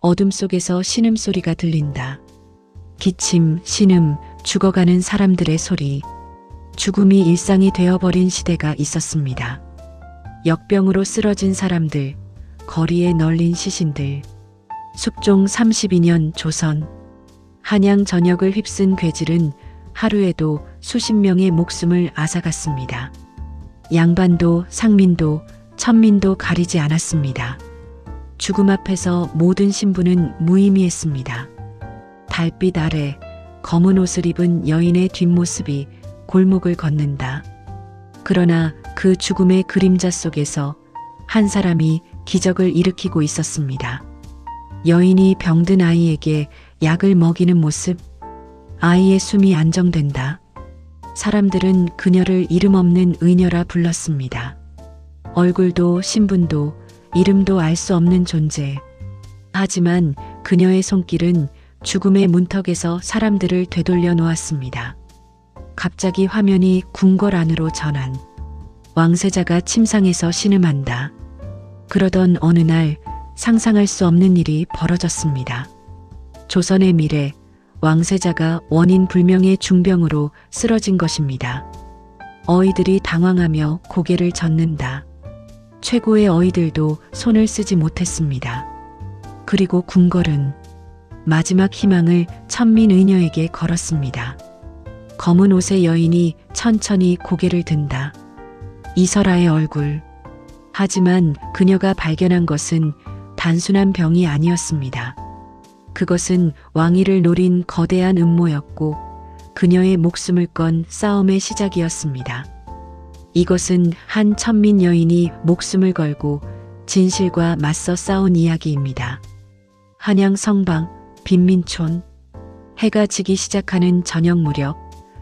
어둠 속에서 신음소리가 들린다. 기침, 신음, 죽어가는 사람들의 소리. 죽음이 일상이 되어버린 시대가 있었습니다. 역병으로 쓰러진 사람들, 거리에 널린 시신들. 숙종 32년 조선. 한양 전역을 휩쓴 괴질은 하루에도 수십 명의 목숨을 앗아갔습니다. 양반도 상민도 천민도 가리지 않았습니다. 죽음 앞에서 모든 신부는 무의미했습니다. 달빛 아래 검은 옷을 입은 여인의 뒷모습이 골목을 걷는다. 그러나 그 죽음의 그림자 속에서 한 사람이 기적을 일으키고 있었습니다. 여인이 병든 아이에게 약을 먹이는 모습. 아이의 숨이 안정된다. 사람들은 그녀를 이름 없는 의녀라 불렀습니다. 얼굴도 신분도 이름도 알 수 없는 존재. 하지만 그녀의 손길은 죽음의 문턱에서 사람들을 되돌려 놓았습니다. 갑자기 화면이 궁궐 안으로 전환. 왕세자가 침상에서 신음한다. 그러던 어느 날 상상할 수 없는 일이 벌어졌습니다. 조선의 미래, 왕세자가 원인 불명의 중병으로 쓰러진 것입니다. 어이들이 당황하며 고개를 젓는다. 최고의 어이들도 손을 쓰지 못했습니다. 그리고 궁궐은 마지막 희망을 천민 의녀에게 걸었습니다. 검은 옷의 여인이 천천히 고개를 든다. 이설아의 얼굴. 하지만 그녀가 발견한 것은 단순한 병이 아니었습니다. 그것은 왕위를 노린 거대한 음모였고 그녀의 목숨을 건 싸움의 시작이었습니다. 이것은 한 천민 여인이 목숨을 걸고 진실과 맞서 싸운 이야기입니다. 한양 성방, 빈민촌. 해가 지기 시작하는 저녁 무렵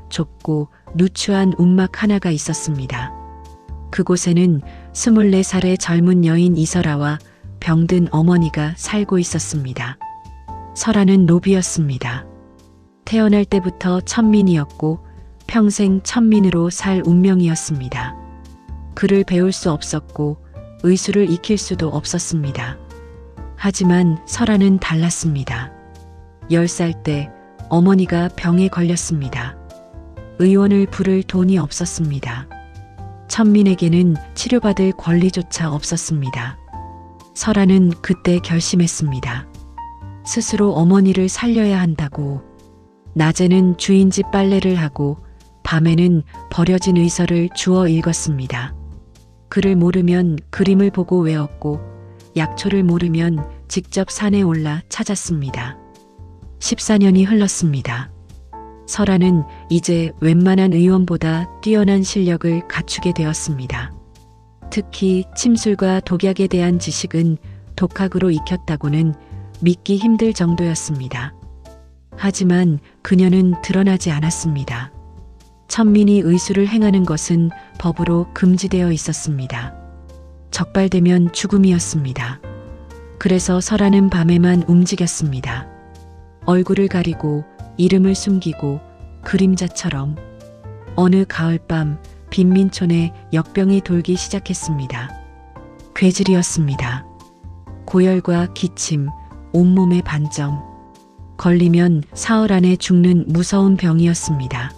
좁고 누추한 움막 하나가 있었습니다. 그곳에는 24살의 젊은 여인 이설아와 병든 어머니가 살고 있었습니다. 설아는 노비였습니다. 태어날 때부터 천민이었고 평생 천민으로 살 운명이었습니다. 글을 배울 수 없었고 의술을 익힐 수도 없었습니다. 하지만 설아는 달랐습니다. 10살 때 어머니가 병에 걸렸습니다. 의원을 부를 돈이 없었습니다. 천민에게는 치료받을 권리조차 없었습니다. 설아는 그때 결심했습니다. 스스로 어머니를 살려야 한다고. 낮에는 주인집 빨래를 하고 밤에는 버려진 의서를 주워 읽었습니다. 글을 모르면 그림을 보고 외웠고 약초를 모르면 직접 산에 올라 찾았습니다. 14년이 흘렀습니다. 설아는 이제 웬만한 의원보다 뛰어난 실력을 갖추게 되었습니다. 특히 침술과 독약에 대한 지식은 독학으로 익혔다고는 믿기 힘들 정도였습니다. 하지만 그녀는 드러나지 않았습니다. 천민이 의술을 행하는 것은 법으로 금지되어 있었습니다. 적발되면 죽음이었습니다. 그래서 설아는 밤에만 움직였습니다. 얼굴을 가리고 이름을 숨기고 그림자처럼. 어느 가을밤 빈민촌에 역병이 돌기 시작했습니다. 괴질이었습니다. 고열과 기침, 온몸의 반점. 걸리면 사흘 안에 죽는 무서운 병이었습니다.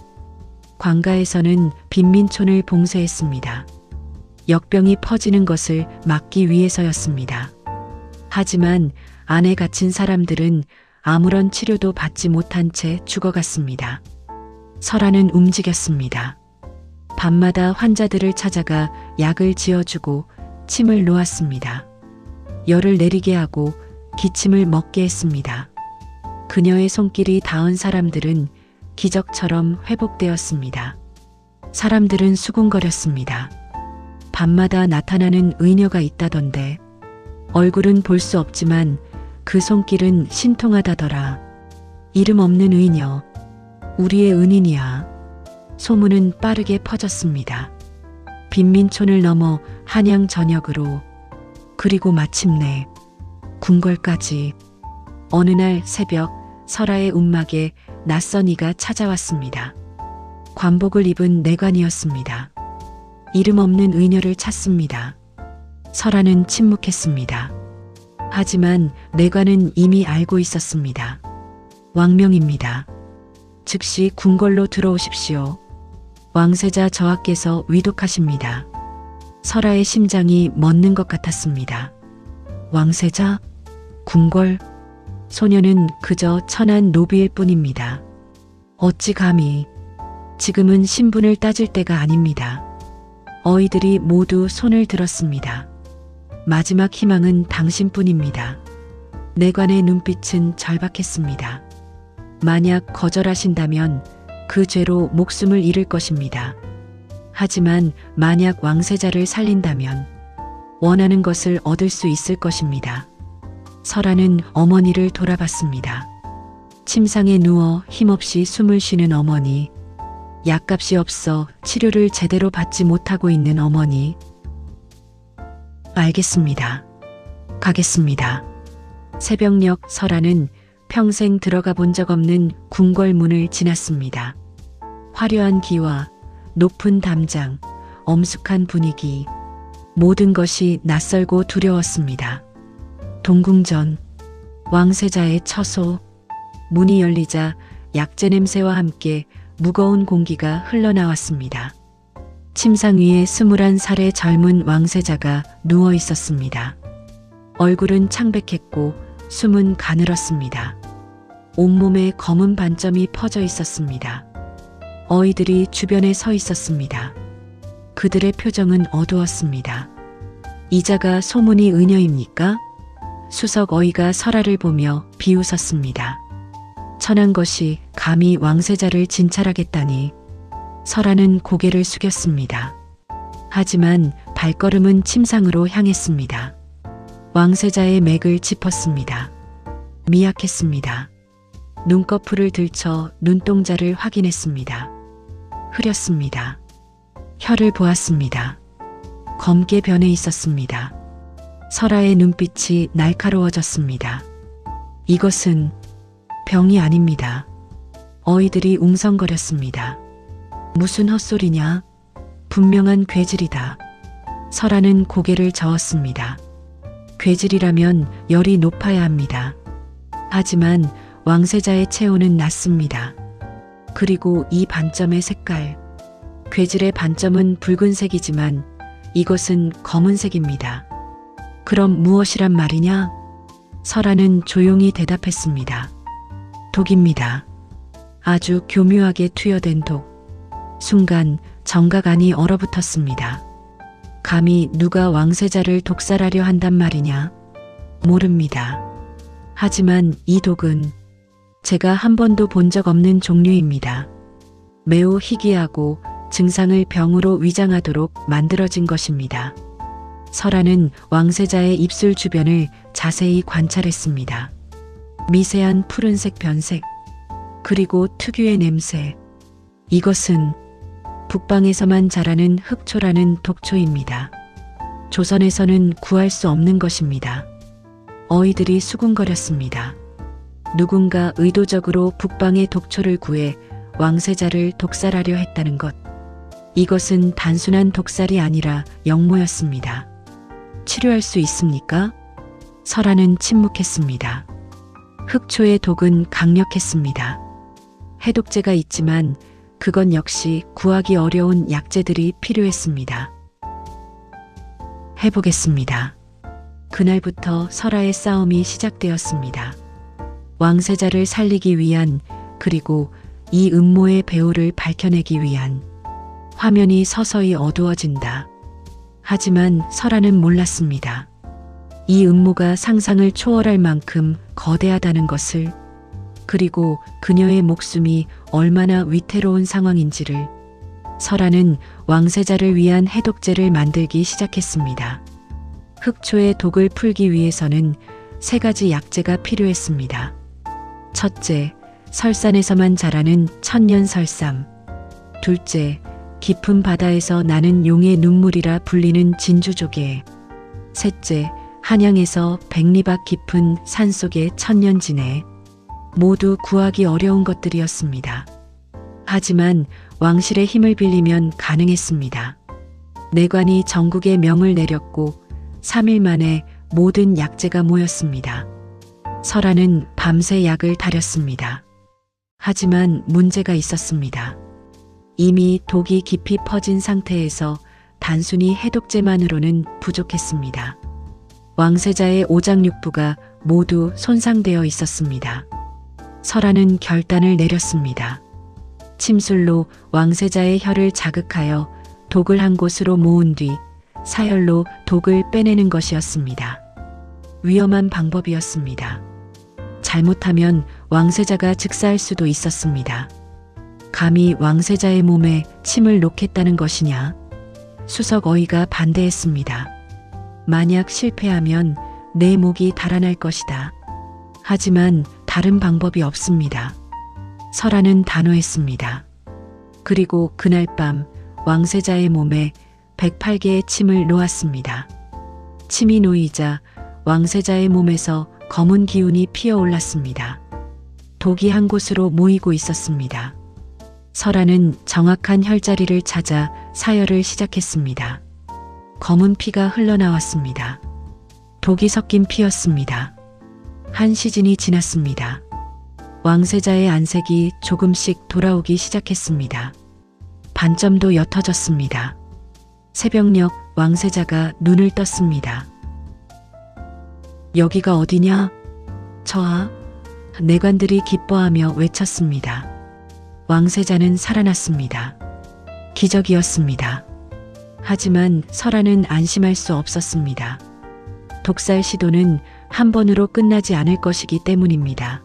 관가에서는 빈민촌을 봉쇄했습니다. 역병이 퍼지는 것을 막기 위해서였습니다. 하지만 안에 갇힌 사람들은 아무런 치료도 받지 못한 채 죽어갔습니다. 설아는 움직였습니다. 밤마다 환자들을 찾아가 약을 지어주고 침을 놓았습니다. 열을 내리게 하고 기침을 먹게 했습니다. 그녀의 손길이 닿은 사람들은 기적처럼 회복되었습니다. 사람들은 수군거렸습니다. 밤마다 나타나는 의녀가 있다던데. 얼굴은 볼 수 없지만 그 손길은 신통하다더라. 이름 없는 의녀. 우리의 은인이야. 소문은 빠르게 퍼졌습니다. 빈민촌을 넘어 한양 전역으로. 그리고 마침내 궁궐까지. 어느 날 새벽 설아의 움막에 낯선 이가 찾아왔습니다. 관복을 입은 내관이었습니다. 이름 없는 의녀를 찾습니다. 설아는 침묵했습니다. 하지만 내관은 이미 알고 있었습니다. 왕명입니다. 즉시 궁궐로 들어오십시오. 왕세자 저하께서 위독하십니다. 설아의 심장이 멎는 것 같았습니다. 왕세자? 궁궐? 소녀는 그저 천한 노비일 뿐입니다. 어찌 감히. 지금은 신분을 따질 때가 아닙니다. 어이들이 모두 손을 들었습니다. 마지막 희망은 당신뿐입니다. 내관의 눈빛은 절박했습니다. 만약 거절하신다면 그 죄로 목숨을 잃을 것입니다. 하지만 만약 왕세자를 살린다면 원하는 것을 얻을 수 있을 것입니다. 설아는 어머니를 돌아봤습니다. 침상에 누워 힘없이 숨을 쉬는 어머니, 약값이 없어 치료를 제대로 받지 못하고 있는 어머니. 알겠습니다. 가겠습니다. 새벽녘 설아는 평생 들어가 본 적 없는 궁궐 문을 지났습니다. 화려한 기와 높은 담장, 엄숙한 분위기, 모든 것이 낯설고 두려웠습니다. 동궁전, 왕세자의 처소, 문이 열리자 약재 냄새와 함께 무거운 공기가 흘러나왔습니다. 침상 위에 21살의 젊은 왕세자가 누워 있었습니다. 얼굴은 창백했고 숨은 가늘었습니다. 온몸에 검은 반점이 퍼져 있었습니다. 어이들이 주변에 서 있었습니다. 그들의 표정은 어두웠습니다. 이자가 소문이 의녀입니까? 수석 어이가 설아를 보며 비웃었습니다. 천한 것이 감히 왕세자를 진찰하겠다니. 설아는 고개를 숙였습니다. 하지만 발걸음은 침상으로 향했습니다. 왕세자의 맥을 짚었습니다. 미약했습니다. 눈꺼풀을 들쳐 눈동자를 확인했습니다. 흐렸습니다. 혀를 보았습니다. 검게 변해 있었습니다. 설아의 눈빛이 날카로워졌습니다. 이것은 병이 아닙니다. 어이들이 웅성거렸습니다. 무슨 헛소리냐? 분명한 괴질이다. 설아는 고개를 저었습니다. 괴질이라면 열이 높아야 합니다. 하지만 왕세자의 체온은 낮습니다. 그리고 이 반점의 색깔. 괴질의 반점은 붉은색이지만 이것은 검은색입니다. 그럼 무엇이란 말이냐? 설아는 조용히 대답했습니다. 독입니다. 아주 교묘하게 투여된 독. 순간 정각 안이 얼어붙었습니다. 감히 누가 왕세자를 독살하려 한단 말이냐? 모릅니다. 하지만 이 독은 제가 한 번도 본 적 없는 종류입니다. 매우 희귀하고 증상을 병으로 위장하도록 만들어진 것입니다. 설아는 왕세자의 입술 주변을 자세히 관찰했습니다. 미세한 푸른색 변색, 그리고 특유의 냄새. 이것은 북방에서만 자라는 흑초라는 독초입니다. 조선에서는 구할 수 없는 것입니다. 어이들이 수군거렸습니다. 누군가 의도적으로 북방의 독초를 구해 왕세자를 독살하려 했다는 것. 이것은 단순한 독살이 아니라 역모였습니다. 치료할 수 있습니까? 설아는 침묵했습니다. 흑초의 독은 강력했습니다. 해독제가 있지만 그건 역시 구하기 어려운 약재들이 필요했습니다. 해보겠습니다. 그날부터 설아의 싸움이 시작되었습니다. 왕세자를 살리기 위한, 그리고 이 음모의 배후를 밝혀내기 위한. 화면이 서서히 어두워진다. 하지만 설아는 몰랐습니다. 이 음모가 상상을 초월할 만큼 거대하다는 것을, 그리고 그녀의 목숨이 얼마나 위태로운 상황인지를. 설아는 왕세자를 위한 해독제를 만들기 시작했습니다. 흑초의 독을 풀기 위해서는 3가지 약재가 필요했습니다. 첫째, 설산에서만 자라는 천년설삼. 둘째, 깊은 바다에서 나는 용의 눈물이라 불리는 진주조개. 셋째, 한양에서 백리박 깊은 산속의 천년진해. 모두 구하기 어려운 것들이었습니다. 하지만 왕실의 힘을 빌리면 가능했습니다. 내관이 전국에 명을 내렸고 3일 만에 모든 약재가 모였습니다. 설아는 밤새 약을 다렸습니다. 하지만 문제가 있었습니다. 이미 독이 깊이 퍼진 상태에서 단순히 해독제만으로는 부족했습니다. 왕세자의 오장육부가 모두 손상되어 있었습니다. 설아는 결단을 내렸습니다. 침술로 왕세자의 혀를 자극하여 독을 한 곳으로 모은 뒤 사혈로 독을 빼내는 것이었습니다. 위험한 방법이었습니다. 잘못하면 왕세자가 즉사할 수도 있었습니다. 감히 왕세자의 몸에 침을 놓겠다는 것이냐? 수석 어이가 반대했습니다. 만약 실패하면 내 목이 달아날 것이다. 하지만 다른 방법이 없습니다. 설아는 단호했습니다. 그리고 그날 밤 왕세자의 몸에 108개의 침을 놓았습니다. 침이 놓이자 왕세자의 몸에서 검은 기운이 피어올랐습니다. 독이 한 곳으로 모이고 있었습니다. 설아는 정확한 혈자리를 찾아 사혈을 시작했습니다. 검은 피가 흘러나왔습니다. 독이 섞인 피였습니다. 한 시즌이 지났습니다. 왕세자의 안색이 조금씩 돌아오기 시작했습니다. 반점도 옅어졌습니다. 새벽녘 왕세자가 눈을 떴습니다. 여기가 어디냐? 저하? 내관들이 기뻐하며 외쳤습니다. 왕세자는 살아났습니다. 기적이었습니다. 하지만 설아는 안심할 수 없었습니다. 독살 시도는 한 번으로 끝나지 않을 것이기 때문입니다.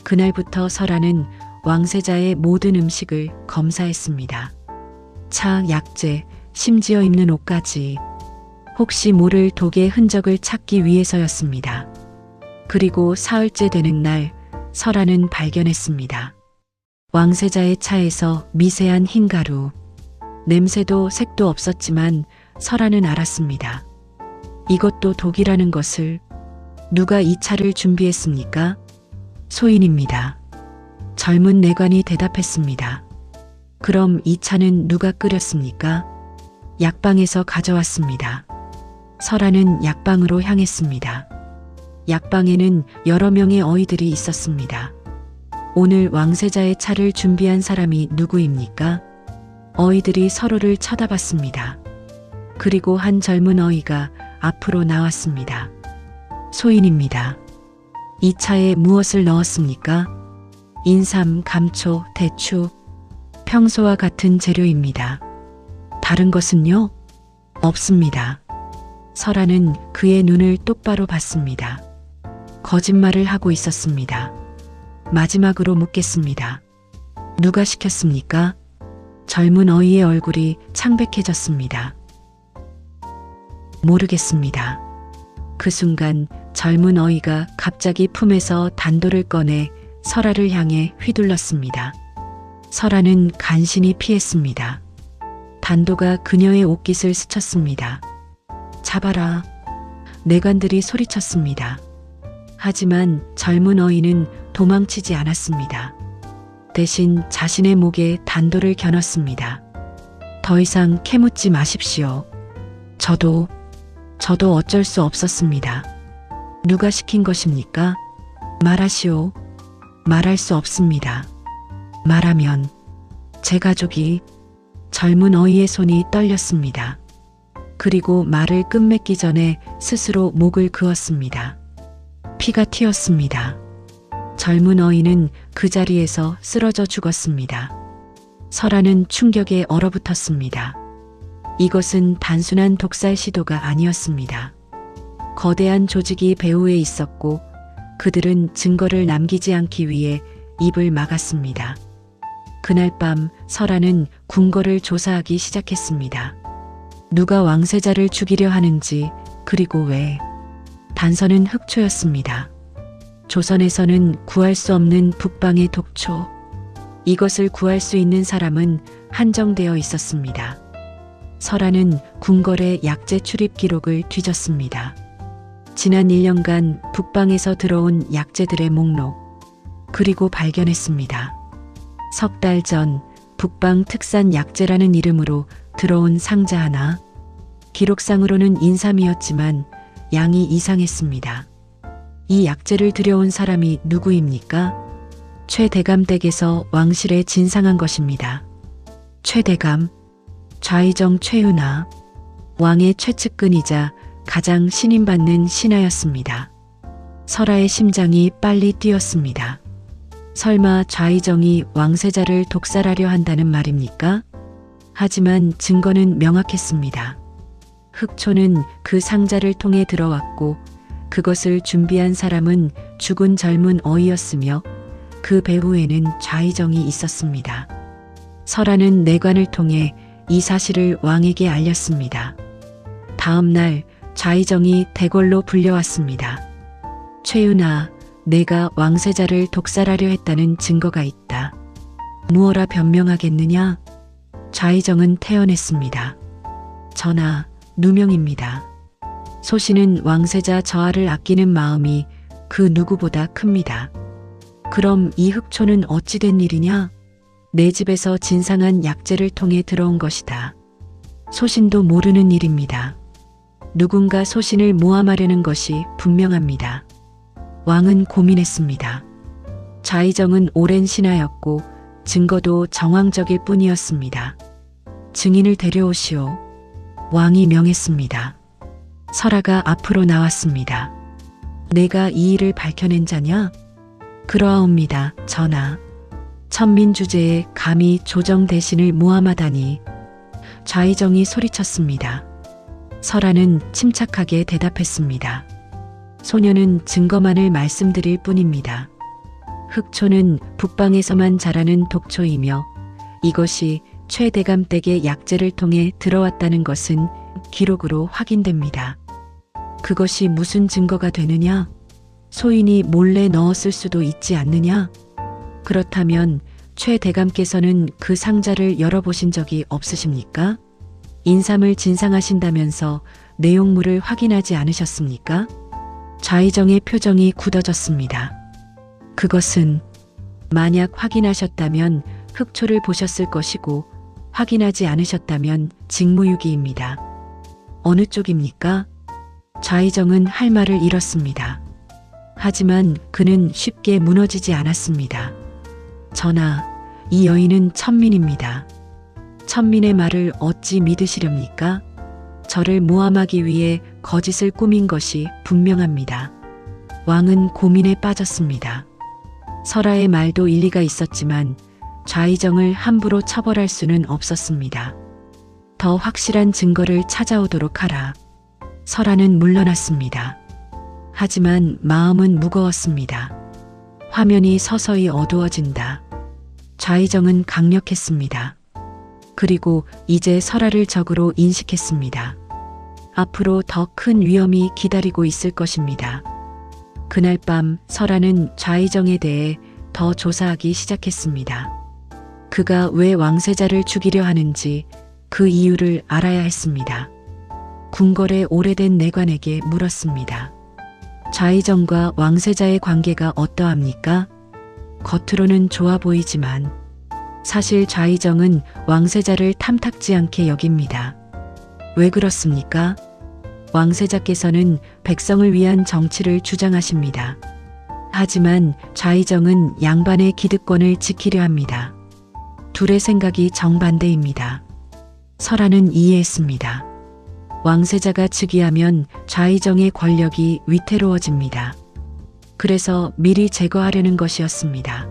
그날부터 설아는 왕세자의 모든 음식을 검사했습니다. 차, 약재, 심지어 입는 옷까지. 혹시 모를 독의 흔적을 찾기 위해서였습니다. 그리고 사흘째 되는 날 설아는 발견했습니다. 왕세자의 차에서 미세한 흰가루. 냄새도 색도 없었지만 설아는 알았습니다. 이것도 독이라는 것을. 누가 이 차를 준비했습니까? 소인입니다. 젊은 내관이 대답했습니다. 그럼 이 차는 누가 끓였습니까? 약방에서 가져왔습니다. 설아는 약방으로 향했습니다. 약방에는 여러 명의 어이들이 있었습니다. 오늘 왕세자의 차를 준비한 사람이 누구입니까? 어이들이 서로를 쳐다봤습니다. 그리고 한 젊은 어이가 앞으로 나왔습니다. 소인입니다. 이 차에 무엇을 넣었습니까? 인삼, 감초, 대추, 평소와 같은 재료입니다. 다른 것은요? 없습니다. 설아는 그의 눈을 똑바로 봤습니다. 거짓말을 하고 있었습니다. 마지막으로 묻겠습니다. 누가 시켰습니까? 젊은 어이의 얼굴이 창백해졌습니다. 모르겠습니다. 그 순간 젊은 어이가 갑자기 품에서 단도를 꺼내 설아를 향해 휘둘렀습니다. 설아는 간신히 피했습니다. 단도가 그녀의 옷깃을 스쳤습니다. 잡아라. 내관들이 소리쳤습니다. 하지만 젊은 어이는 도망치지 않았습니다. 대신 자신의 목에 단도를 겨눴습니다. 더 이상 캐묻지 마십시오. 저도 어쩔 수 없었습니다. 누가 시킨 것입니까? 말하시오. 말할 수 없습니다. 말하면 제 가족이. 젊은 어이의 손이 떨렸습니다. 그리고 말을 끝맺기 전에 스스로 목을 그었습니다. 피가 튀었습니다. 젊은 어이는 그 자리에서 쓰러져 죽었습니다. 설아는 충격에 얼어붙었습니다. 이것은 단순한 독살 시도가 아니었습니다. 거대한 조직이 배후에 있었고 그들은 증거를 남기지 않기 위해 입을 막았습니다. 그날 밤 설아는 궁궐을 조사하기 시작했습니다. 누가 왕세자를 죽이려 하는지, 그리고 왜. 단서는 흑초였습니다. 조선에서는 구할 수 없는 북방의 독초. 이것을 구할 수 있는 사람은 한정되어 있었습니다. 설아는 궁궐의 약재 출입 기록을 뒤졌습니다. 지난 1년간 북방에서 들어온 약재들의 목록. 그리고 발견했습니다. 석 달 전 북방 특산 약재라는 이름으로 들어온 상자 하나. 기록상으로는 인삼이었지만 양이 이상했습니다. 이 약재를 들여온 사람이 누구입니까? 최대감댁에서 왕실에 진상한 것입니다. 최대감, 좌의정 최윤아, 왕의 최측근이자 가장 신임받는 신하였습니다. 설아의 심장이 빨리 뛰었습니다. 설마 좌의정이 왕세자를 독살하려 한다는 말입니까? 하지만 증거는 명확했습니다. 흑초는 그 상자를 통해 들어왔고 그것을 준비한 사람은 죽은 젊은 어이였으며 그 배후에는 좌의정이 있었습니다. 설아는 내관을 통해 이 사실을 왕에게 알렸습니다. 다음 날 좌의정이 대궐로 불려왔습니다. 최윤아, 내가 왕세자를 독살하려 했다는 증거가 있다. 무어라 변명하겠느냐? 좌의정은 태어냈습니다. 전하, 누명입니다. 소신은 왕세자 저하를 아끼는 마음이 그 누구보다 큽니다. 그럼 이 흑초는 어찌 된 일이냐? 내 집에서 진상한 약재를 통해 들어온 것이다. 소신도 모르는 일입니다. 누군가 소신을 모함하려는 것이 분명합니다. 왕은 고민했습니다. 좌의정은 오랜 신하였고 증거도 정황적일 뿐이었습니다. 증인을 데려오시오. 왕이 명했습니다. 설아가 앞으로 나왔습니다. 내가 이 일을 밝혀낸 자냐? 그러하옵니다, 전하. 천민 주제에 감히 조정 대신을 모함하다니. 좌의정이 소리쳤습니다. 설아는 침착하게 대답했습니다. 소녀는 증거만을 말씀드릴 뿐입니다. 흑초는 북방에서만 자라는 독초이며 이것이 최대감 댁의 약재를 통해 들어왔다는 것은 기록으로 확인됩니다. 그것이 무슨 증거가 되느냐? 소인이 몰래 넣었을 수도 있지 않느냐? 그렇다면 최대감께서는 그 상자를 열어보신 적이 없으십니까? 인삼을 진상하신다면서 내용물을 확인하지 않으셨습니까? 좌의정의 표정이 굳어졌습니다. 그것은 만약 확인하셨다면 흑초를 보셨을 것이고 확인하지 않으셨다면 직무유기입니다. 어느 쪽입니까? 좌의정은 할 말을 잃었습니다. 하지만 그는 쉽게 무너지지 않았습니다. 전하, 이 여인은 천민입니다. 천민의 말을 어찌 믿으시렵니까? 저를 모함하기 위해 거짓을 꾸민 것이 분명합니다. 왕은 고민에 빠졌습니다. 설아의 말도 일리가 있었지만 좌의정을 함부로 처벌할 수는 없었습니다. 더 확실한 증거를 찾아오도록 하라. 설아는 물러났습니다. 하지만 마음은 무거웠습니다. 화면이 서서히 어두워진다. 좌의정은 강력했습니다. 그리고 이제 설아를 적으로 인식했습니다. 앞으로 더 큰 위험이 기다리고 있을 것입니다. 그날 밤 설아는 좌의정에 대해 더 조사하기 시작했습니다. 그가 왜 왕세자를 죽이려 하는지 그 이유를 알아야 했습니다. 궁궐의 오래된 내관에게 물었습니다. 좌의정과 왕세자의 관계가 어떠합니까? 겉으로는 좋아 보이지만 사실 좌의정은 왕세자를 탐탁지 않게 여깁니다. 왜 그렇습니까? 왕세자께서는 백성을 위한 정치를 주장하십니다. 하지만 좌의정은 양반의 기득권을 지키려 합니다. 둘의 생각이 정반대입니다. 설아는 이해했습니다. 왕세자가 즉위하면 좌의정의 권력이 위태로워집니다. 그래서 미리 제거하려는 것이었습니다.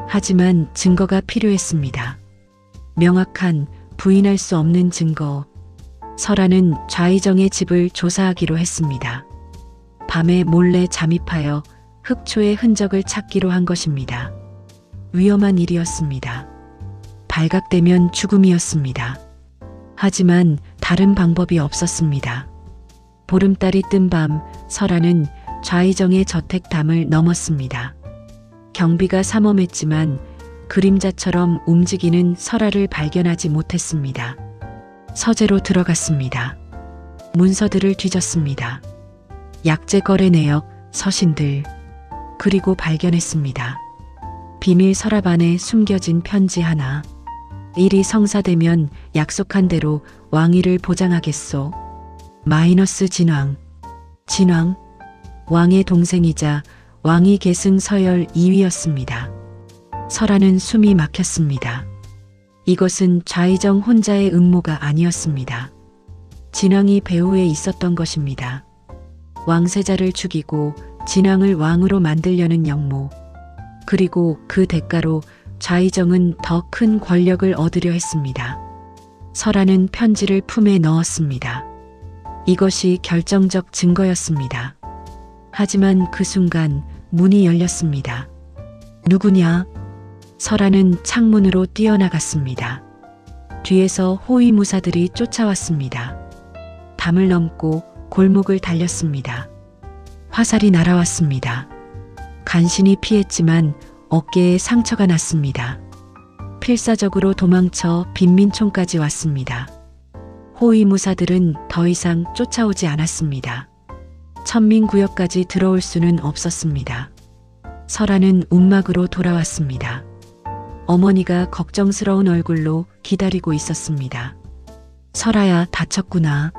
하지만 증거가 필요했습니다. 명확한, 부인할 수 없는 증거. 설아는 좌의정의 집을 조사하기로 했습니다. 밤에 몰래 잠입하여 흑초의 흔적을 찾기로 한 것입니다. 위험한 일이었습니다. 발각되면 죽음이었습니다. 하지만 다른 방법이 없었습니다. 보름달이 뜬 밤 설아는 좌의정의 저택담을 넘었습니다. 경비가 삼엄했지만 그림자처럼 움직이는 설아를 발견하지 못했습니다. 서재로 들어갔습니다. 문서들을 뒤졌습니다. 약재 거래 내역, 서신들, 그리고 발견했습니다. 비밀 서랍 안에 숨겨진 편지 하나. 일이 성사되면 약속한 대로 왕위를 보장하겠소. 마이너스 진왕. 진왕, 왕의 동생이자 왕위 계승 서열 2위였습니다. 설하는 숨이 막혔습니다. 이것은 좌의정 혼자의 음모가 아니었습니다. 진왕이 배후에 있었던 것입니다. 왕세자를 죽이고 진왕을 왕으로 만들려는 영모. 그리고 그 대가로 좌의정은 더 큰 권력을 얻으려 했습니다. 설하는 편지를 품에 넣었습니다. 이것이 결정적 증거였습니다. 하지만 그 순간 문이 열렸습니다. 누구냐? 설하는 창문으로 뛰어나갔습니다. 뒤에서 호위무사들이 쫓아왔습니다. 담을 넘고 골목을 달렸습니다. 화살이 날아왔습니다. 간신히 피했지만 어깨에 상처가 났습니다. 필사적으로 도망쳐 빈민촌까지 왔습니다. 호위무사들은 더 이상 쫓아오지 않았습니다. 천민구역까지 들어올 수는 없었습니다. 설하는 움막으로 돌아왔습니다. 어머니가 걱정스러운 얼굴로 기다리고 있었습니다. 설아야, 다쳤구나.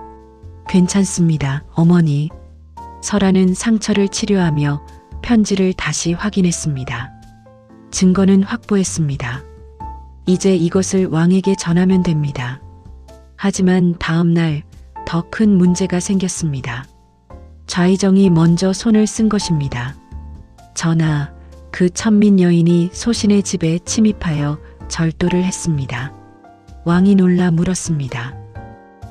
괜찮습니다, 어머니. 설아는 상처를 치료하며 편지를 다시 확인했습니다. 증거는 확보했습니다. 이제 이것을 왕에게 전하면 됩니다. 하지만 다음 날 더 큰 문제가 생겼습니다. 좌의정이 먼저 손을 쓴 것입니다. 전하, 그 천민 여인이 소신의 집에 침입하여 절도를 했습니다. 왕이 놀라 물었습니다.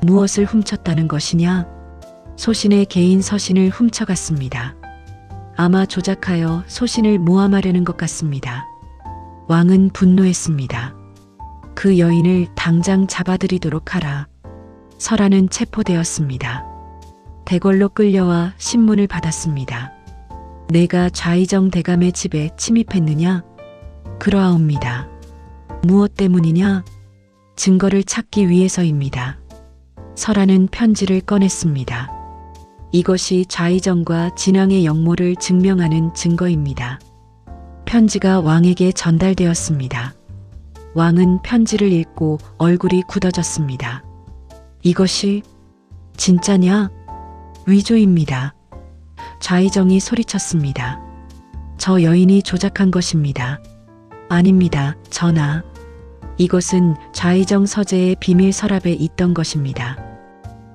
무엇을 훔쳤다는 것이냐? 소신의 개인 서신을 훔쳐갔습니다. 아마 조작하여 소신을 모함하려는 것 같습니다. 왕은 분노했습니다. 그 여인을 당장 잡아들이도록 하라. 설하는 체포되었습니다. 대궐로 끌려와 신문을 받았습니다. 내가 좌의정 대감의 집에 침입했느냐? 그러하옵니다. 무엇 때문이냐? 증거를 찾기 위해서입니다. 설하는 편지를 꺼냈습니다. 이것이 좌의정과 진왕의 역모를 증명하는 증거입니다. 편지가 왕에게 전달되었습니다. 왕은 편지를 읽고 얼굴이 굳어졌습니다. 이것이 진짜냐? 위조입니다. 좌의정이 소리쳤습니다. 저 여인이 조작한 것입니다. 아닙니다, 전하. 이것은 좌의정 서재의 비밀 서랍에 있던 것입니다.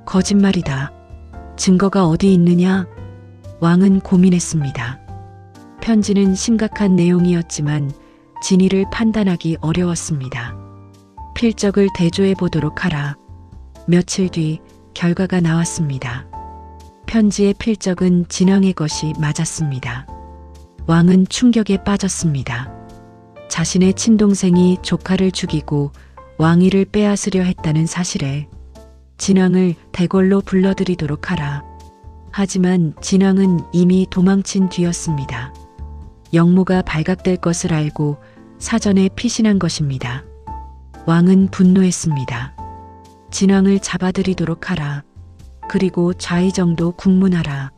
거짓말이다. 증거가 어디 있느냐? 왕은 고민했습니다. 편지는 심각한 내용이었지만 진위를 판단하기 어려웠습니다. 필적을 대조해 보도록 하라. 며칠 뒤 결과가 나왔습니다. 편지의 필적은 진왕의 것이 맞았습니다. 왕은 충격에 빠졌습니다. 자신의 친동생이 조카를 죽이고 왕위를 빼앗으려 했다는 사실에 진왕을 대궐로 불러들이도록 하라. 하지만 진왕은 이미 도망친 뒤였습니다. 역모가 발각될 것을 알고 사전에 피신한 것입니다. 왕은 분노했습니다. 진왕을 잡아들이도록 하라. 그리고 좌의정도 국문하라.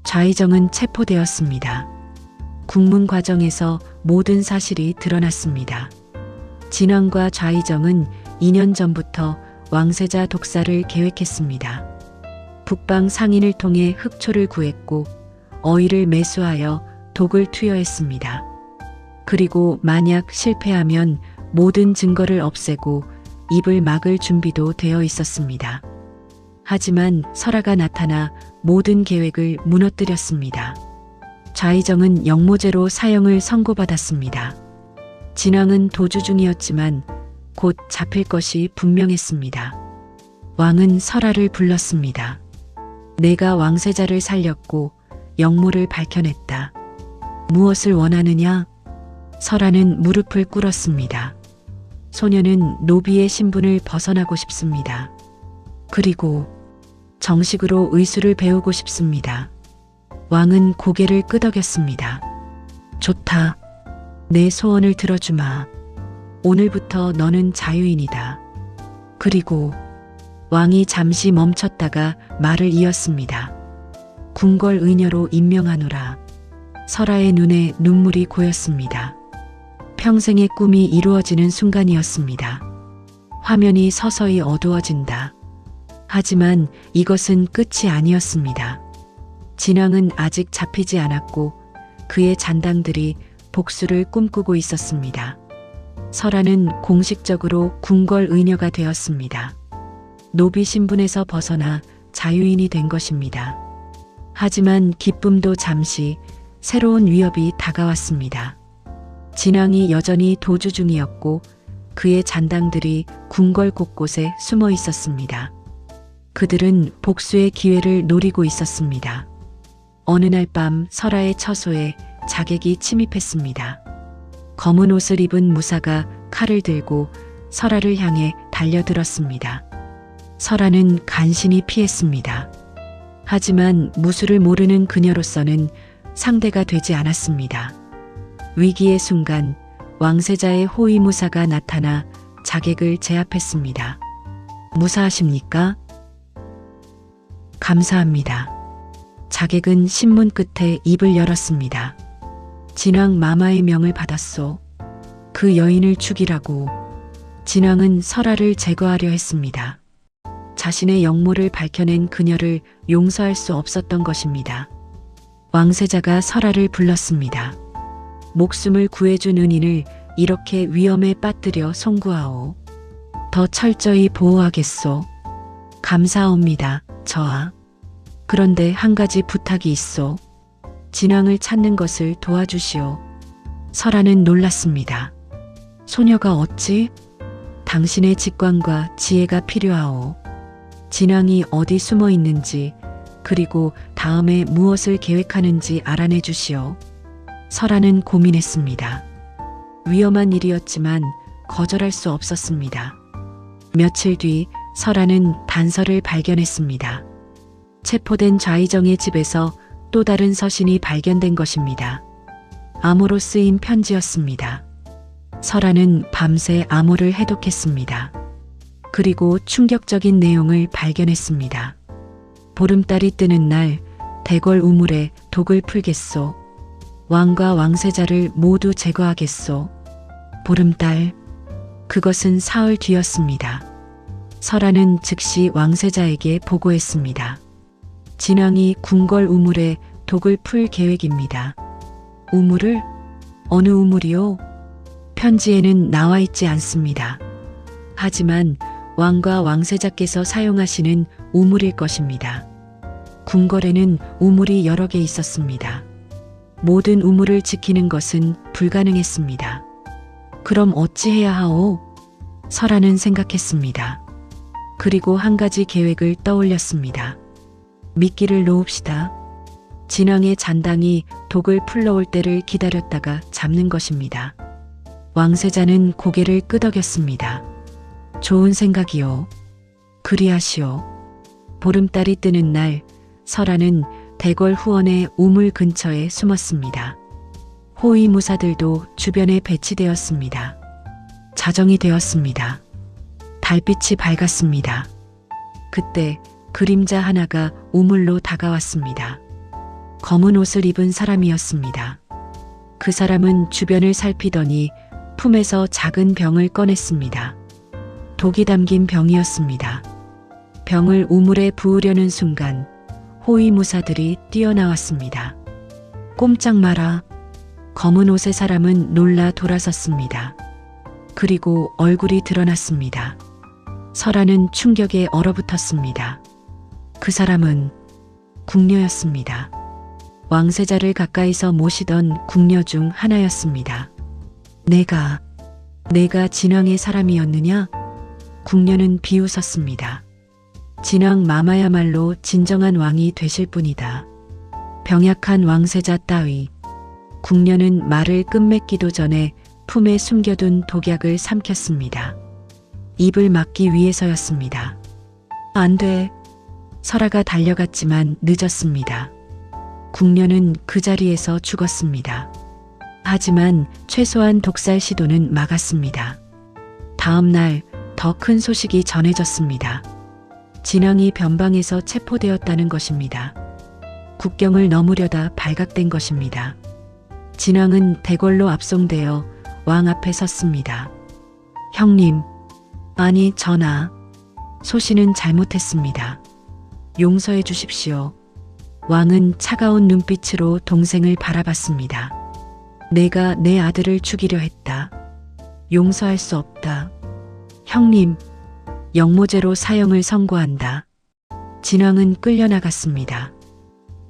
좌의정은 체포되었습니다. 국문 과정에서 모든 사실이 드러났습니다. 진왕과 좌의정은 2년 전부터 왕세자 독사를 계획했습니다. 북방 상인을 통해 흑초를 구했고 어의를 매수하여 독을 투여했습니다. 그리고 만약 실패하면 모든 증거를 없애고 입을 막을 준비도 되어 있었습니다. 하지만 설하가 나타나 모든 계획을 무너뜨렸습니다. 좌의정은 역모죄로 사형을 선고받았습니다. 진왕은 도주 중이었지만 곧 잡힐 것이 분명했습니다. 왕은 설하를 불렀습니다. 내가 왕세자를 살렸고 역모를 밝혀냈다. 무엇을 원하느냐? 설하는 무릎을 꿇었습니다. 소녀는 노비의 신분을 벗어나고 싶습니다. 그리고 정식으로 의술을 배우고 싶습니다. 왕은 고개를 끄덕였습니다. 좋다. 내 소원을 들어주마. 오늘부터 너는 자유인이다. 그리고 왕이 잠시 멈췄다가 말을 이었습니다. 궁궐 의녀로 임명하노라. 설하의 눈에 눈물이 고였습니다. 평생의 꿈이 이루어지는 순간이었습니다. 화면이 서서히 어두워진다. 하지만 이것은 끝이 아니었습니다. 진앙은 아직 잡히지 않았고 그의 잔당들이 복수를 꿈꾸고 있었습니다. 설아는 공식적으로 궁궐 의녀가 되었습니다. 노비 신분에서 벗어나 자유인이 된 것입니다. 하지만 기쁨도 잠시 새로운 위협이 다가왔습니다. 진앙이 여전히 도주 중이었고 그의 잔당들이 궁궐 곳곳에 숨어 있었습니다. 그들은 복수의 기회를 노리고 있었습니다. 어느 날 밤 설아의 처소에 자객이 침입했습니다. 검은 옷을 입은 무사가 칼을 들고 설아를 향해 달려들었습니다. 설아는 간신히 피했습니다. 하지만 무술을 모르는 그녀로서는 상대가 되지 않았습니다. 위기의 순간 왕세자의 호위 무사가 나타나 자객을 제압했습니다. 무사하십니까? 감사합니다. 자객은 신문 끝에 입을 열었습니다. 진앙 마마의 명을 받았소. 그 여인을 죽이라고. 진앙은 설아를 제거하려 했습니다. 자신의 역모를 밝혀낸 그녀를 용서할 수 없었던 것입니다. 왕세자가 설아를 불렀습니다. 목숨을 구해준 은인을 이렇게 위험에 빠뜨려 송구하오. 더 철저히 보호하겠소. 감사옵니다, 저하. 그런데 한 가지 부탁이 있소. 진앙을 찾는 것을 도와주시오. 설아는 놀랐습니다. 소녀가 어찌? 당신의 직관과 지혜가 필요하오. 진앙이 어디 숨어 있는지 그리고 다음에 무엇을 계획하는지 알아내 주시오. 설아는 고민했습니다. 위험한 일이었지만 거절할 수 없었습니다. 며칠 뒤 설아는 단서를 발견했습니다. 체포된 좌이정의 집에서 또 다른 서신이 발견된 것입니다. 암호로 쓰인 편지였습니다. 설아는 밤새 암호를 해독했습니다. 그리고 충격적인 내용을 발견했습니다. 보름달이 뜨는 날 대궐 우물에 독을 풀겠소. 왕과 왕세자를 모두 제거하겠소. 보름달. 그것은 사흘 뒤였습니다. 설아는 즉시 왕세자에게 보고했습니다. 진앙이 궁궐 우물에 독을 풀 계획입니다. 우물을? 어느 우물이요? 편지에는 나와 있지 않습니다. 하지만 왕과 왕세자께서 사용하시는 우물일 것입니다. 궁궐에는 우물이 여러 개 있었습니다. 모든 우물을 지키는 것은 불가능했습니다. 그럼 어찌해야 하오? 설아는 생각했습니다. 그리고 한 가지 계획을 떠올렸습니다. 미끼를 놓읍시다. 진앙의 잔당이 독을 풀러올 때를 기다렸다가 잡는 것입니다. 왕세자는 고개를 끄덕였습니다. 좋은 생각이요. 그리하시오. 보름달이 뜨는 날 설아는 대궐 후원의 우물 근처에 숨었습니다. 호위 무사들도 주변에 배치되었습니다. 자정이 되었습니다. 달빛이 밝았습니다. 그때 그림자 하나가 우물로 다가왔습니다. 검은 옷을 입은 사람이었습니다. 그 사람은 주변을 살피더니 품에서 작은 병을 꺼냈습니다. 독이 담긴 병이었습니다. 병을 우물에 부으려는 순간 호위 무사들이 뛰어나왔습니다. 꼼짝 마라. 검은 옷의 사람은 놀라 돌아섰습니다. 그리고 얼굴이 드러났습니다. 설아는 충격에 얼어붙었습니다. 그 사람은 궁녀였습니다. 왕세자를 가까이서 모시던 궁녀 중 하나였습니다. 내가 진앙의 사람이었느냐? 궁녀는 비웃었습니다. 진앙 마마야말로 진정한 왕이 되실 분이다. 병약한 왕세자 따위. 궁녀는 말을 끝맺기도 전에 품에 숨겨둔 독약을 삼켰습니다. 입을 막기 위해서였습니다. 안 돼. 설아가 달려갔지만 늦었습니다. 궁녀는 그 자리에서 죽었습니다. 하지만 최소한 독살 시도는 막았습니다. 다음 날 더 큰 소식이 전해졌습니다. 진앙이 변방에서 체포되었다는 것입니다. 국경을 넘으려다 발각된 것입니다. 진앙은 대궐로 압송되어 왕 앞에 섰습니다. 형님, 아니 전하, 소신은 잘못했습니다. 용서해 주십시오. 왕은 차가운 눈빛으로 동생을 바라봤습니다. 내가 내 아들을 죽이려 했다. 용서할 수 없다. 형님, 영모죄로 사형을 선고한다. 진왕은 끌려나갔습니다.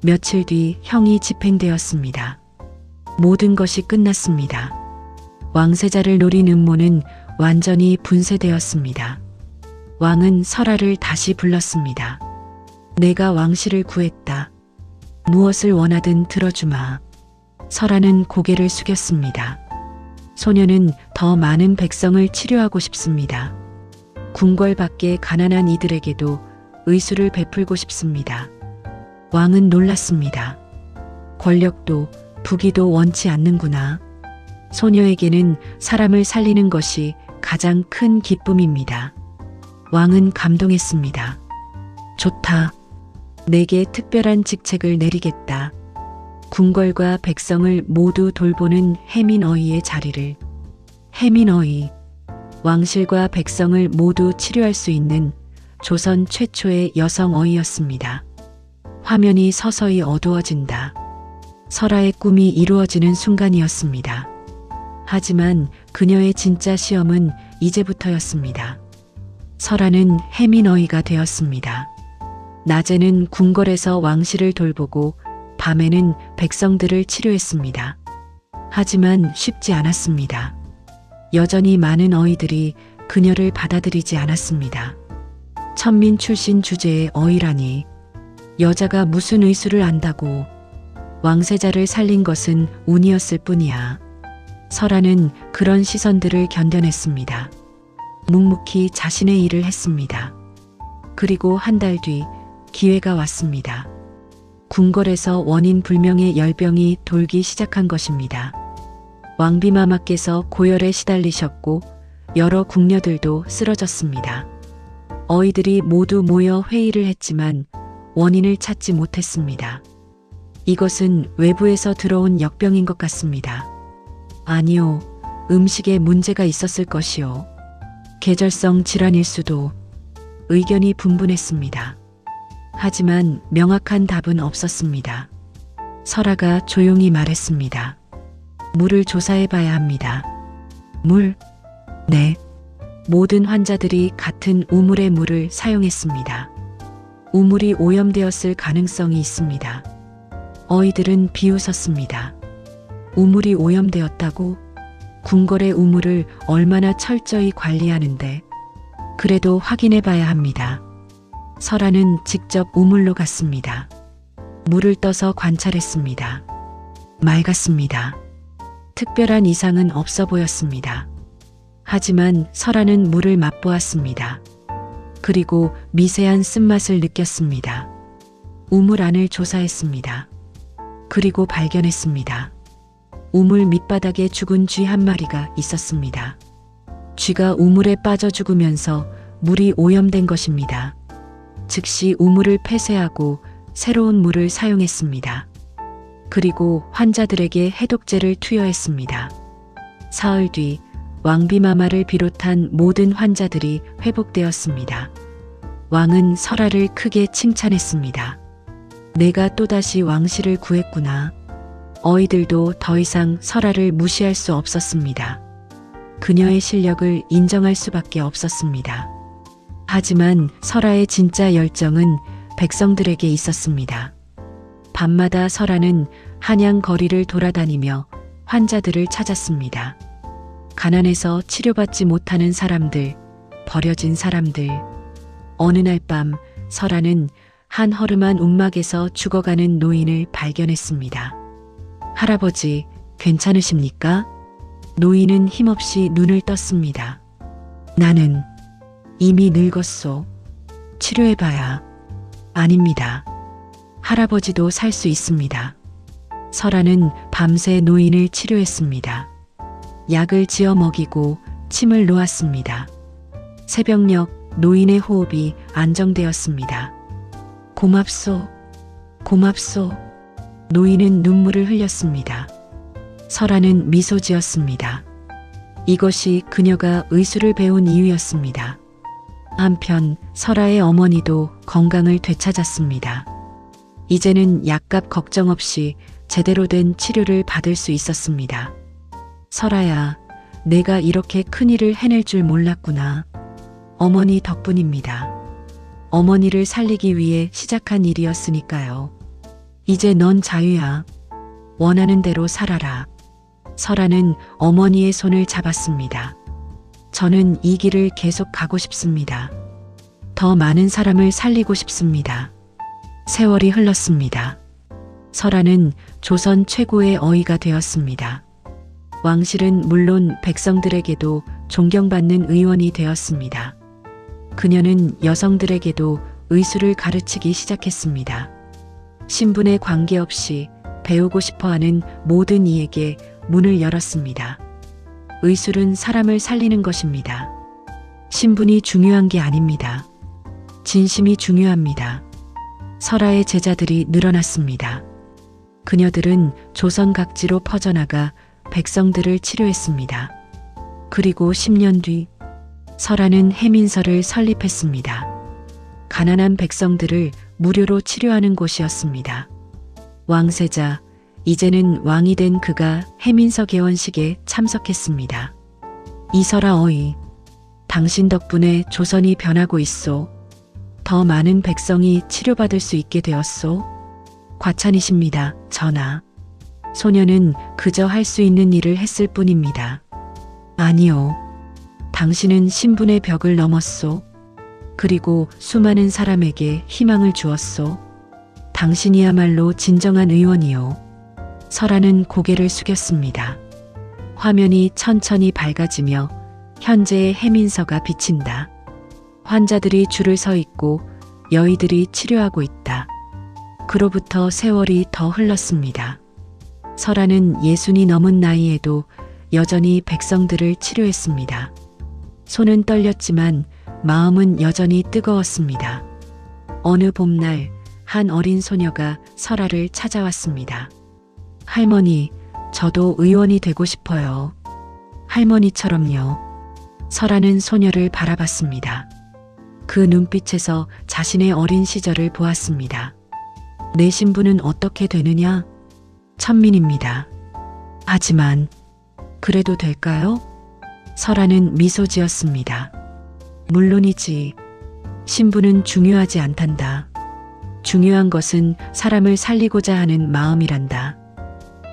며칠 뒤 형이 집행되었습니다. 모든 것이 끝났습니다. 왕세자를 노린 음모는 완전히 분쇄되었습니다. 왕은 설아를 다시 불렀습니다. 내가 왕실을 구했다. 무엇을 원하든 들어주마. 설아는 고개를 숙였습니다. 소녀는 더 많은 백성을 치료하고 싶습니다. 궁궐 밖의 가난한 이들에게도 의술을 베풀고 싶습니다. 왕은 놀랐습니다. 권력도 부귀도 원치 않는구나. 소녀에게는 사람을 살리는 것이 가장 큰 기쁨입니다. 왕은 감동했습니다. 좋다. 내게 특별한 직책을 내리겠다. 궁궐과 백성을 모두 돌보는 해민어이의 자리를. 해민어이, 왕실과 백성을 모두 치료할 수 있는 조선 최초의 여성 어이였습니다. 화면이 서서히 어두워진다. 설아의 꿈이 이루어지는 순간이었습니다. 하지만 그녀의 진짜 시험은 이제부터였습니다. 설아는 해민어이가 되었습니다. 낮에는 궁궐에서 왕실을 돌보고 밤에는 백성들을 치료했습니다. 하지만 쉽지 않았습니다. 여전히 많은 어이들이 그녀를 받아들이지 않았습니다. 천민 출신 주제의 어이라니, 여자가 무슨 의술을 안다고. 왕세자를 살린 것은 운이었을 뿐이야. 설아는 그런 시선들을 견뎌냈습니다. 묵묵히 자신의 일을 했습니다. 그리고 한 달 뒤 기회가 왔습니다. 궁궐에서 원인 불명의 열병이 돌기 시작한 것입니다. 왕비마마께서 고열에 시달리셨고 여러 궁녀들도 쓰러졌습니다. 어이들이 모두 모여 회의를 했지만 원인을 찾지 못했습니다. 이것은 외부에서 들어온 역병인 것 같습니다. 아니요, 음식에 문제가 있었을 것이요. 계절성 질환일 수도. 의견이 분분했습니다. 하지만 명확한 답은 없었습니다. 설아가 조용히 말했습니다. 물을 조사해 봐야 합니다. 물? 네. 모든 환자들이 같은 우물의 물을 사용했습니다. 우물이 오염되었을 가능성이 있습니다. 어이들은 비웃었습니다. 우물이 오염되었다고? 궁궐의 우물을 얼마나 철저히 관리하는데. 그래도 확인해 봐야 합니다. 설아는 직접 우물로 갔습니다. 물을 떠서 관찰했습니다. 맑았습니다. 특별한 이상은 없어 보였습니다. 하지만 설아는 물을 맛보았습니다. 그리고 미세한 쓴맛을 느꼈습니다. 우물 안을 조사했습니다. 그리고 발견했습니다. 우물 밑바닥에 죽은 쥐 한 마리가 있었습니다. 쥐가 우물에 빠져 죽으면서 물이 오염된 것입니다. 즉시 우물을 폐쇄하고 새로운 물을 사용했습니다. 그리고 환자들에게 해독제를 투여했습니다. 사흘 뒤 왕비마마를 비롯한 모든 환자들이 회복되었습니다. 왕은 설아를 크게 칭찬했습니다. 내가 또다시 왕실을 구했구나. 어이들도 더 이상 설아를 무시할 수 없었습니다. 그녀의 실력을 인정할 수밖에 없었습니다. 하지만 설아의 진짜 열정은 백성들에게 있었습니다. 밤마다 설아는 한양 거리를 돌아다니며 환자들을 찾았습니다. 가난해서 치료받지 못하는 사람들, 버려진 사람들. 어느 날 밤 설아는 한 허름한 움막에서 죽어가는 노인을 발견했습니다. 할아버지, 괜찮으십니까? 노인은 힘없이 눈을 떴습니다. 나는 이미 늙었소. 치료해봐야. 아닙니다. 할아버지도 살 수 있습니다. 설아는 밤새 노인을 치료했습니다. 약을 지어 먹이고 침을 놓았습니다. 새벽녘 노인의 호흡이 안정되었습니다. 고맙소. 고맙소. 노인은 눈물을 흘렸습니다. 설아는 미소 지었습니다. 이것이 그녀가 의술을 배운 이유였습니다. 한편 설아의 어머니도 건강을 되찾았습니다. 이제는 약값 걱정 없이 제대로 된 치료를 받을 수 있었습니다. 설아야, 내가 이렇게 큰일을 해낼 줄 몰랐구나. 어머니 덕분입니다. 어머니를 살리기 위해 시작한 일이었으니까요. 이제 넌 자유야. 원하는 대로 살아라. 설아는 어머니의 손을 잡았습니다. 저는 이 길을 계속 가고 싶습니다. 더 많은 사람을 살리고 싶습니다. 세월이 흘렀습니다. 설아는 조선 최고의 어이가 되었습니다. 왕실은 물론 백성들에게도 존경받는 의원이 되었습니다. 그녀는 여성들에게도 의술을 가르치기 시작했습니다. 신분에 관계없이 배우고 싶어하는 모든 이에게 문을 열었습니다. 의술은 사람을 살리는 것입니다. 신분이 중요한 게 아닙니다. 진심이 중요합니다. 설아의 제자들이 늘어났습니다. 그녀들은 조선 각지로 퍼져나가 백성들을 치료했습니다. 그리고 10년 뒤 설아는 해민서를 설립했습니다. 가난한 백성들을 무료로 치료하는 곳이었습니다. 왕세자, 이제는 왕이 된 그가 해민서 개원식에 참석했습니다. 이설아 어이, 당신 덕분에 조선이 변하고 있소. 더 많은 백성이 치료받을 수 있게 되었소. 과찬이십니다, 전하. 소녀는 그저 할 수 있는 일을 했을 뿐입니다. 아니요. 당신은 신분의 벽을 넘었소. 그리고 수많은 사람에게 희망을 주었소. 당신이야말로 진정한 의원이요. 설아는 고개를 숙였습니다. 화면이 천천히 밝아지며 현재의 해민서가 비친다. 환자들이 줄을 서 있고 여의들이 치료하고 있다. 그로부터 세월이 더 흘렀습니다. 설아는 60이 넘은 나이에도 여전히 백성들을 치료했습니다. 손은 떨렸지만 마음은 여전히 뜨거웠습니다. 어느 봄날 한 어린 소녀가 설아를 찾아왔습니다. 할머니, 저도 의원이 되고 싶어요. 할머니처럼요. 설아는 소녀를 바라봤습니다. 그 눈빛에서 자신의 어린 시절을 보았습니다. 내 신분은 어떻게 되느냐? 천민입니다. 하지만 그래도 될까요? 설아는 미소 지었습니다. 물론이지. 신분은 중요하지 않단다. 중요한 것은 사람을 살리고자 하는 마음이란다.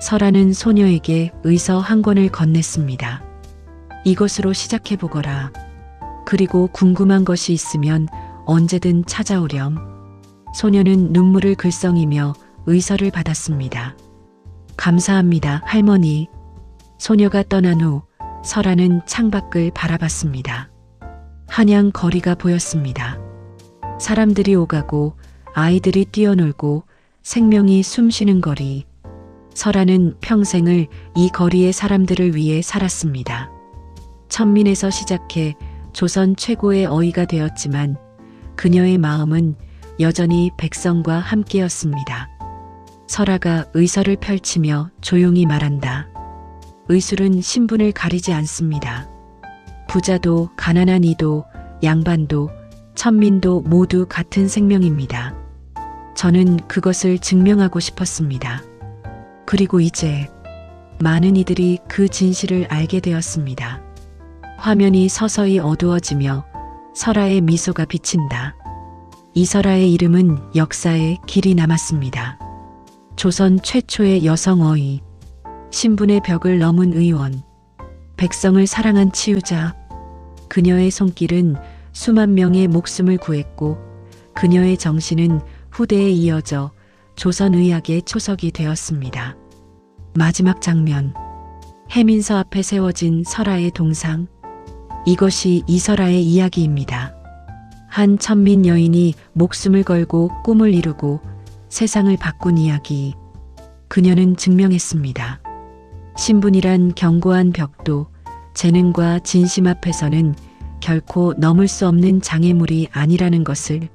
설아는 소녀에게 의서 한 권을 건넸습니다. 이것으로 시작해보거라. 그리고 궁금한 것이 있으면 언제든 찾아오렴. 소녀는 눈물을 글썽이며 의서를 받았습니다. 감사합니다, 할머니. 소녀가 떠난 후 설아는 창밖을 바라봤습니다. 한양 거리가 보였습니다. 사람들이 오가고 아이들이 뛰어놀고 생명이 숨쉬는 거리. 설아는 평생을 이 거리의 사람들을 위해 살았습니다. 천민에서 시작해 조선 최고의 어이가 되었지만 그녀의 마음은 여전히 백성과 함께였습니다. 설아가 의서를 펼치며 조용히 말한다. 의술은 신분을 가리지 않습니다. 부자도 가난한 이도 양반도 천민도 모두 같은 생명입니다. 저는 그것을 증명하고 싶었습니다. 그리고 이제 많은 이들이 그 진실을 알게 되었습니다. 화면이 서서히 어두워지며 설아의 미소가 비친다. 이설아의 이름은 역사에 길이 남았습니다. 조선 최초의 여성 어이, 신분의 벽을 넘은 의원, 백성을 사랑한 치유자. 그녀의 손길은 수만 명의 목숨을 구했고 그녀의 정신은 후대에 이어져 조선의학의 초석이 되었습니다. 마지막 장면, 해민서 앞에 세워진 설아의 동상. 이것이 이설아의 이야기입니다. 한 천민 여인이 목숨을 걸고 꿈을 이루고 세상을 바꾼 이야기. 그녀는 증명했습니다. 신분이란 견고한 벽도 재능과 진심 앞에서는 결코 넘을 수 없는 장애물이 아니라는 것을.